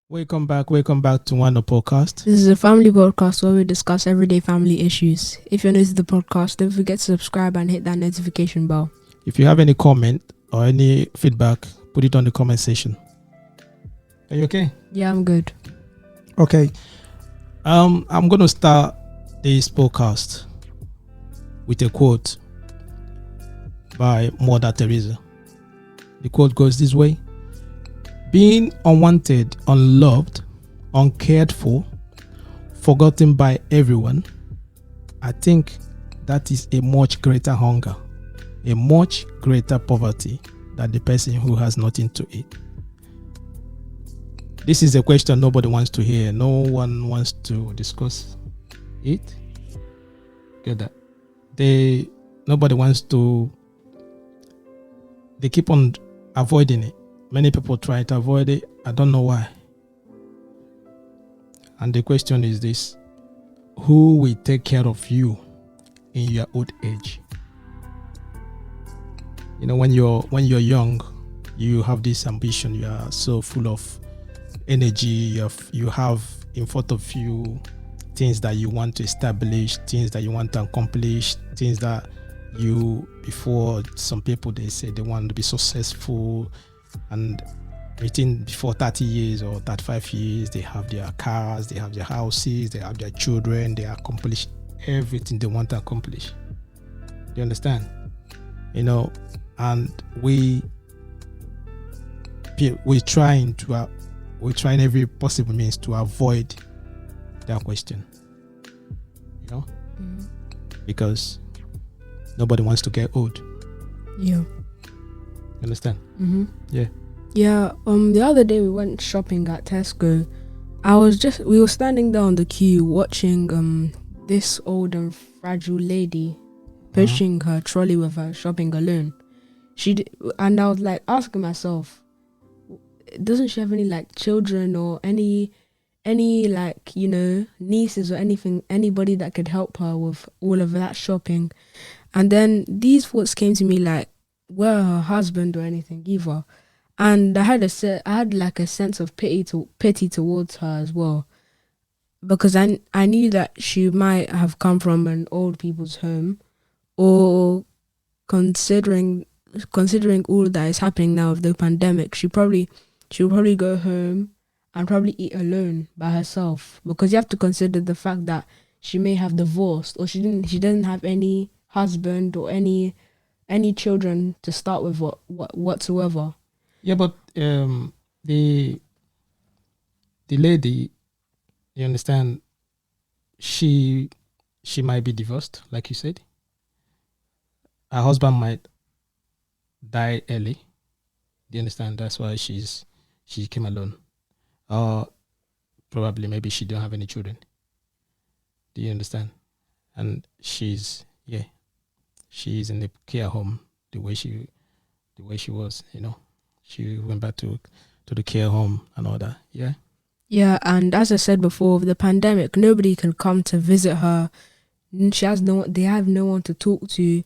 Welcome back to One Podcast. This is a family podcast where we discuss everyday family issues. If you're new to the podcast, don't forget to subscribe and hit that notification bell. If you have any comment or any feedback, put it on the comment section. Are you okay? Yeah, I'm good. Okay. I'm going to start this podcast with a quote by Mother Teresa. The quote goes this way: being unwanted, unloved, uncared for, forgotten by everyone, I think that is a much greater hunger, a much greater poverty than the person who has nothing to eat. This is a question nobody wants to hear. No one wants to discuss it. Get that? Nobody wants to. They keep on avoiding it. Many people try to avoid it. I don't know why. And the question is this: who will take care of you in your old age? You know, when you're young, you have this ambition. You are so full of energy. You have in front of you things that you want to establish, things that you want to accomplish, things that before some people, they say they want to be successful, and within before 30 years or 35 years, they have their cars, they have their houses, they have their children, they accomplish everything they want to accomplish. Do you understand? You know, and we're trying every possible means to avoid that question. You know, because nobody wants to get old. Yeah. Understand? Mm-hmm. Yeah. Yeah. The other day we went shopping at Tesco. We were standing there on the queue watching this old and fragile lady pushing her trolley with her shopping alone. And I was like asking myself, doesn't she have any like children or any like, you know, nieces or anything, anybody that could help her with all of that shopping? And then these thoughts came to me, like, were her husband or anything either. And I had like a sense of pity towards her as well, because I knew that she might have come from an old people's home, or considering all that is happening now with the pandemic, she'll probably go home and probably eat alone by herself, because you have to consider the fact that she may have divorced, or she doesn't have any husband or any children to start with whatsoever. Yeah, but the lady, you understand, she might be divorced, like you said. Her husband might die early. Do you understand? That's why she came alone. Or probably maybe she don't have any children. Do you understand? And she's in the care home the way she was, you know. She went back to the care home and all that. Yeah. Yeah, and as I said before, with the pandemic, nobody can come to visit her. They have no one to talk to.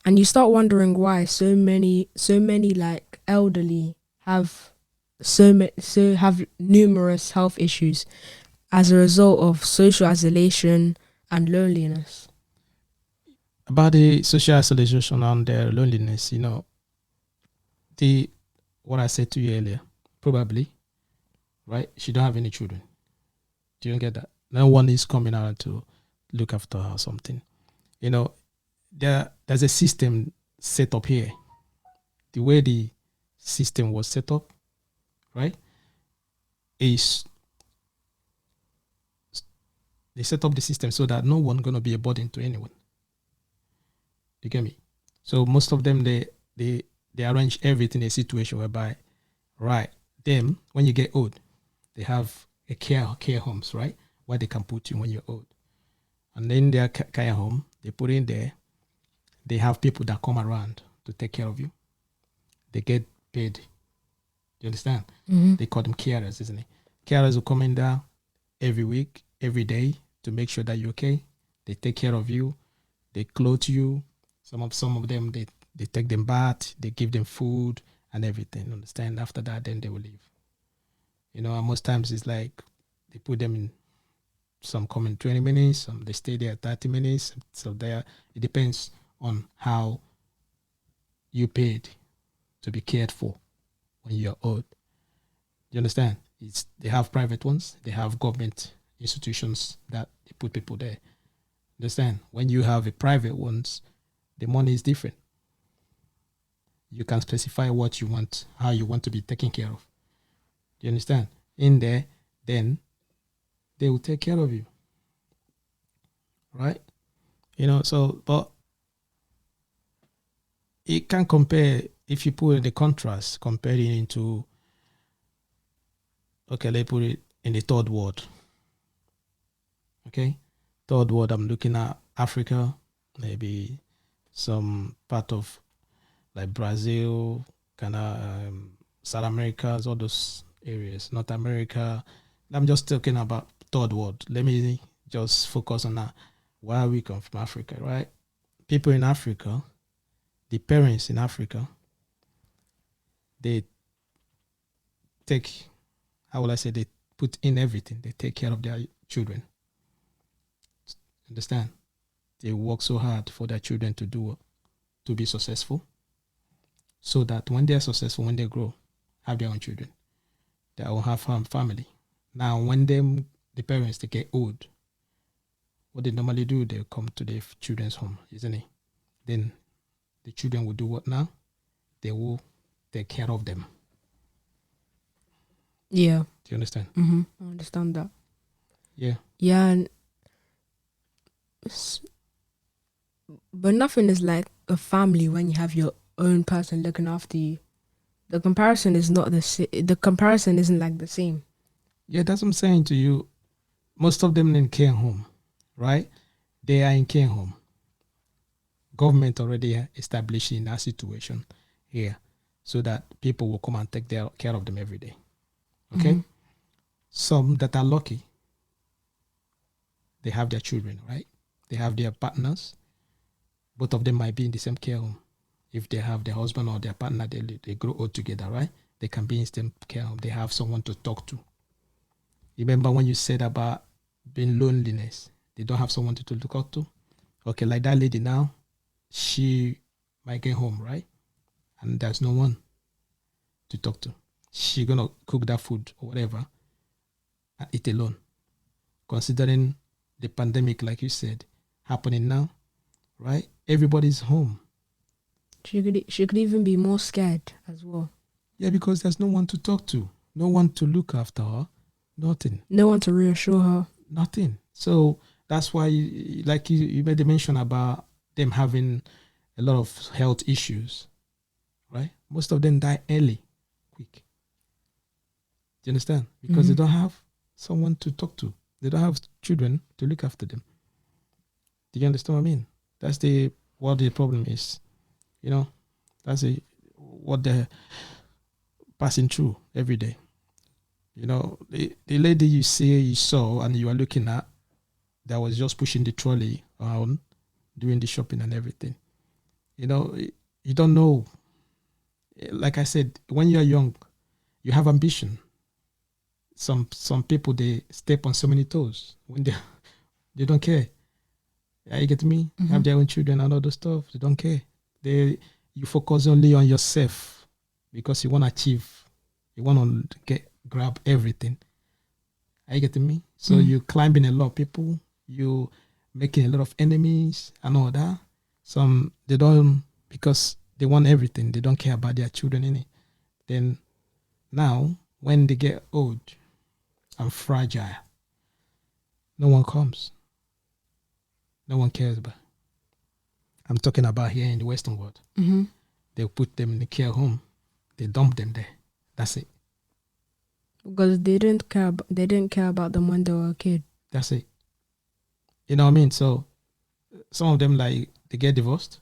And you start wondering why so many like elderly have have numerous health issues as a result of social isolation and loneliness. About the social isolation and the loneliness, you know, what I said to you earlier, probably, right? She don't have any children. Do you get that? No one is coming out to look after her or something. You know, there's a system set up here. The way the system was set up, right, is they set up the system so that no one gonna be a burden to anyone. You get me? So most of them, they arrange everything in a situation whereby, right, them, when you get old, they have a care homes, right, where they can put you when you're old. And then their care home, they put in there, they have people that come around to take care of you. They get paid. Do you understand? Mm-hmm. They call them carers, isn't it? Carers will come in there every week, every day, to make sure that you're okay. They take care of you. They clothe you. Some of them, they take them bath. They give them food and everything. Understand? After that, then they will leave. And most times it's like they put them in, some come in 20 minutes, some they stay there 30 minutes. So there, it depends on how you paid to be cared for when you're old. You understand? They have private ones, they have government institutions that they put people there. Understand? When you have a private ones, the money is different. You can specify what you want, how you want to be taken care of. Do you understand? In there, then they will take care of you. Right? So, but it can compare, if you put in the contrast, comparing into, okay, let's put it in the third world. Okay? Third world, I'm looking at Africa, maybe some part of like Brazil, kind of South America, all those areas, North America. I'm just talking about third world. Let me just focus on that. Where we come from, Africa, right? People in Africa, the parents in Africa, they take, how will I say, they put in everything. They take care of their children. Understand? They work so hard for their children to be successful, so that when they're successful, when they grow, have their own children, they will have family. Now, when the parents, they get old, what they normally do, they come to their children's home, isn't it? Then the children will do what now? They will take care of them. Yeah. Do you understand? Mm-hmm. I understand that. Yeah. Yeah, but nothing is like a family when you have your own person looking after you. The comparison is not the comparison isn't like the same. Yeah, that's what I'm saying to you. Most of them in care home, right? They are in care home. Government already establishing that situation here, so that people will come and take care of them every day. Okay? Mm-hmm. Some that are lucky, they have their children, right? They have their partners. Both of them might be in the same care home. If they have their husband or their partner, they grow old together, right? They can be in the same care home. They have someone to talk to. Remember when you said about being loneliness, they don't have someone to look out to? Okay, like that lady now, she might get home, right? And there's no one to talk to. She gonna cook that food or whatever and eat alone. Considering the pandemic, like you said, happening now, right? Everybody's home. She could even be more scared as well. Yeah, because there's no one to talk to, no one to look after her, nothing. No one to reassure her. Nothing. So that's why, like you made the mention about them having a lot of health issues, right? Most of them die early, quick. Do you understand? Because they don't have someone to talk to. They don't have children to look after them. Do you understand what I mean? That's what the problem is. That's what they're passing through every day. The lady you saw and you are looking at, that was just pushing the trolley around, doing the shopping and everything. You don't know. Like I said, when you are young, you have ambition. Some people, they step on so many toes when they don't care. Yeah, you get me? Mm-hmm. Have their own children and all those stuff. They don't care. You focus only on yourself because you want to achieve. You want to grab everything. Are you getting me? So you climbing a lot of people. You making a lot of enemies and all that. Some, they don't, because they want everything. They don't care about their children in it. Then now, when they get old and fragile, no one comes. No one cares about. I'm talking about here in the Western world. Mm-hmm. They put them in the care home. They dump them there. That's it. Because they didn't care about them when they were a kid. That's it. You know what I mean? So some of them, like, they get divorced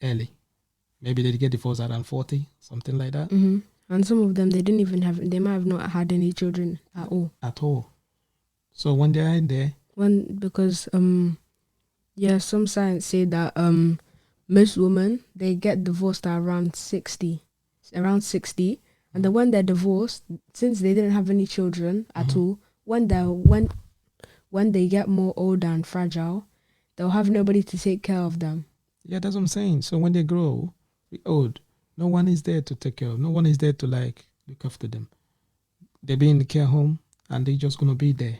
early. Maybe they get divorced around 40, something like that. Mm-hmm. And some of them, they might have not had any children at all. At all. So when they are in there. Because some science say that most women, they get divorced at around 60. And then when they're divorced, since they didn't have any children at all, when they get more older and fragile, they'll have nobody to take care of them. Yeah, that's what I'm saying. So when they grow old, no one is there to take care of. No one is there to like look after them. They be in the care home and they're just gonna be there.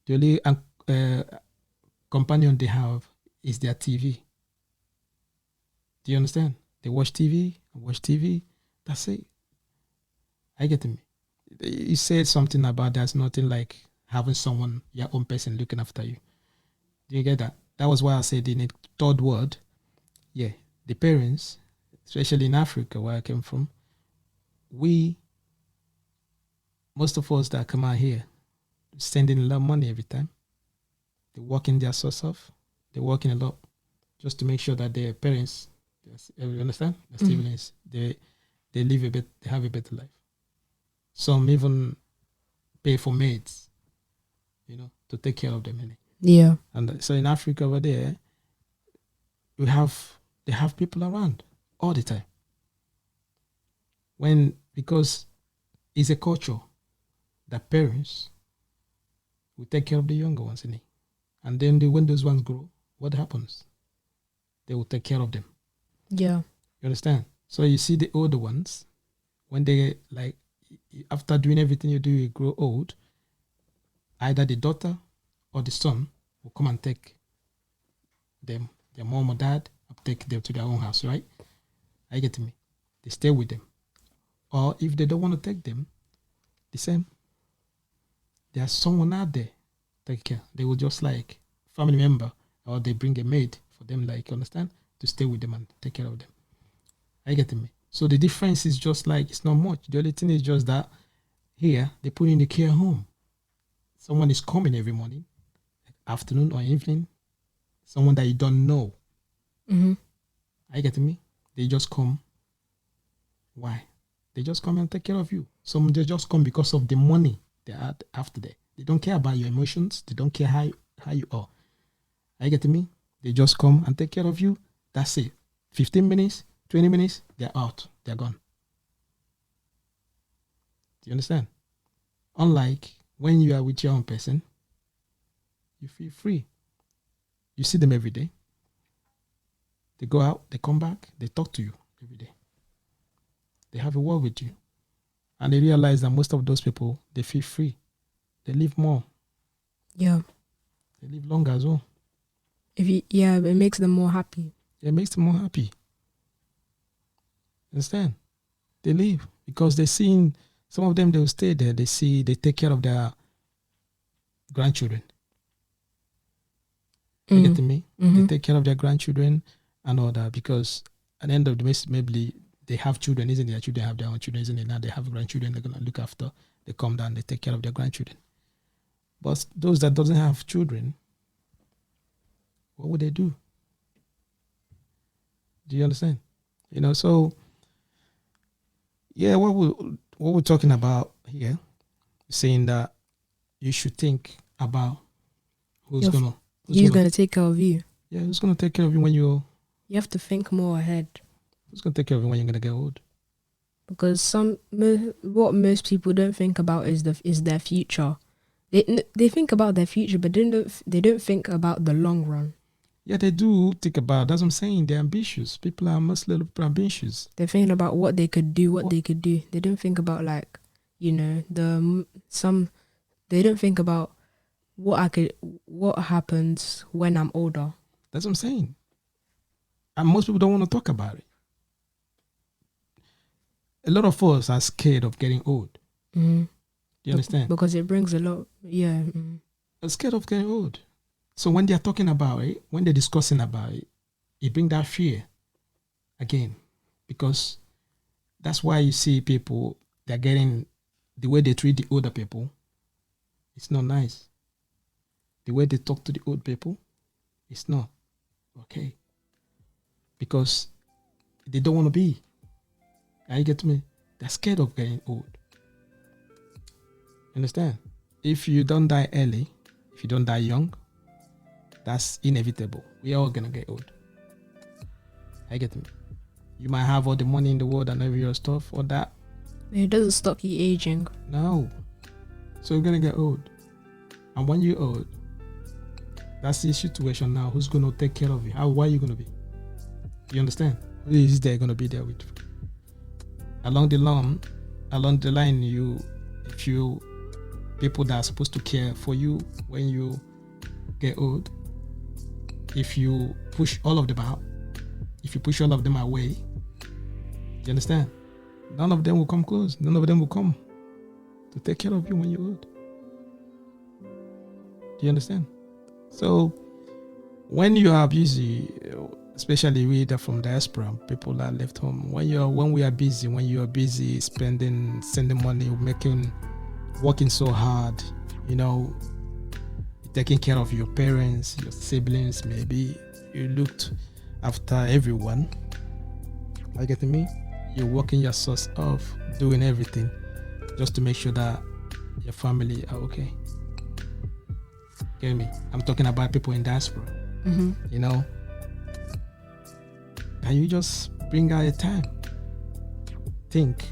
The only companion they have is their TV. Do you understand? They watch TV, watch TV. That's it. I get me. You said something about there's nothing like having someone, your own person, looking after you. Do you get that? That was why I said in the third world, yeah, the parents, especially in Africa where I came from, most of us that come out here, sending a lot of money every time. They're working their source off. They're working a lot just to make sure that their parents, you understand? The siblings, they live they have a better life. Some even pay for maids, to take care of them. Yeah. And so in Africa over there, they have people around all the time. Because it's a culture that parents will take care of the younger ones, and then when those ones grow, what happens? They will take care of them. Yeah. You understand? So you see the older ones, when they like, after doing everything you do, you grow old, either the daughter or the son will come and take them, their mom or dad, take them to their own house, right? I get me. They stay with them. Or if they don't want to take them, the same. There's someone out there take care. They will just like family member, or they bring a maid for them, like, understand, to stay with them and take care of them. I get me. So the difference is just like, it's not much. The only thing is just that here they put in the care home. Someone is coming every morning, afternoon or evening. Someone that you don't know. I get me. They just come. Why? They just come and take care of you. Some they just come because of the money they had after that. They don't care about your emotions. They don't care how you are. I get me. They just come and take care of you. That's it. 15 minutes, 20 minutes, they're out. They're gone. Do you understand? Unlike when you are with your own person, you feel free. You see them every day. They go out, they come back, they talk to you every day. They have a word with you. And they realize that most of those people, they feel free. They live more. Yeah. They live longer as well. It makes them more happy. It makes them more happy. Understand? They live because they're seeing, some of them, they will stay there. They take care of their grandchildren. You get to me? They take care of their grandchildren and all that, because at the end of the day, maybe they have children, isn't it? Their children have their own children, isn't it? Now they have grandchildren they're going to look after. They come down, they take care of their grandchildren. But those that doesn't have children, what would they do? Do you understand? So, yeah, what we're talking about here, saying that you should think about who's going to take care of you. Yeah, who's going to take care of you when you have to think more ahead. Who's going to take care of you when you're going to get old? Because what most people don't think about is their future. They think about their future, but they don't think about the long run. Yeah, they do think about. That's what I'm saying. They're ambitious. People are most little ambitious. They're thinking about what they could do, what they could do. They don't think about They don't think about what happens when I'm older. That's what I'm saying. And most people don't want to talk about it. A lot of us are scared of getting old. Do you understand? Because it brings a lot. Yeah. I'm scared of getting old. So when they're talking about it, when they're discussing about it, it brings that fear again. Because that's why you see people, they're getting, the way they treat the older people, it's not nice. The way they talk to the old people, it's not okay. Because they don't want to be. You get me? They're scared of getting old. Understand? If you don't die early, if you don't die young, that's inevitable. We are all gonna get old. I get me. You might have all the money in the world and every other stuff or that. It doesn't stop you aging. No. So you're gonna get old. And when you're old, that's the situation now. Who's gonna take care of you? Where are you gonna be? You understand? Who is there gonna be there with you? Along the line, if you people that are supposed to care for you when you get old, if you push all of them out, if you push all of them away, you understand? None of them will come close. None of them will come to take care of you when you're old. Do you understand? So when you are busy, especially we that from diaspora, people that left home, when you are busy sending money, working so hard, taking care of your parents, your siblings, maybe you looked after everyone. Are you getting me? You're working your source off, doing everything just to make sure that your family are okay. Get me? I'm talking about people in diaspora. Mm-hmm. Can you just bring out a time? Think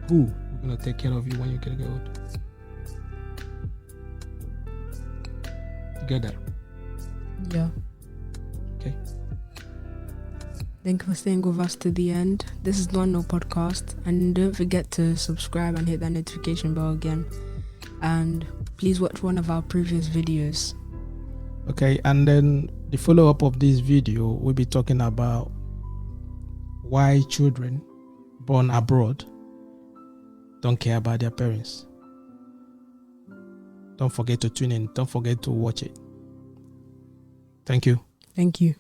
who is gonna take care of you when you get old. Together. Yeah. Okay. Thank you for staying with us to the end. This is the One No Podcast, and don't forget to subscribe and hit that notification bell again. And please watch one of our previous videos. Okay, and then the follow-up of this video, we'll be talking about why children born abroad don't care about their parents. Don't forget to tune in. Don't forget to watch it. Thank you. Thank you.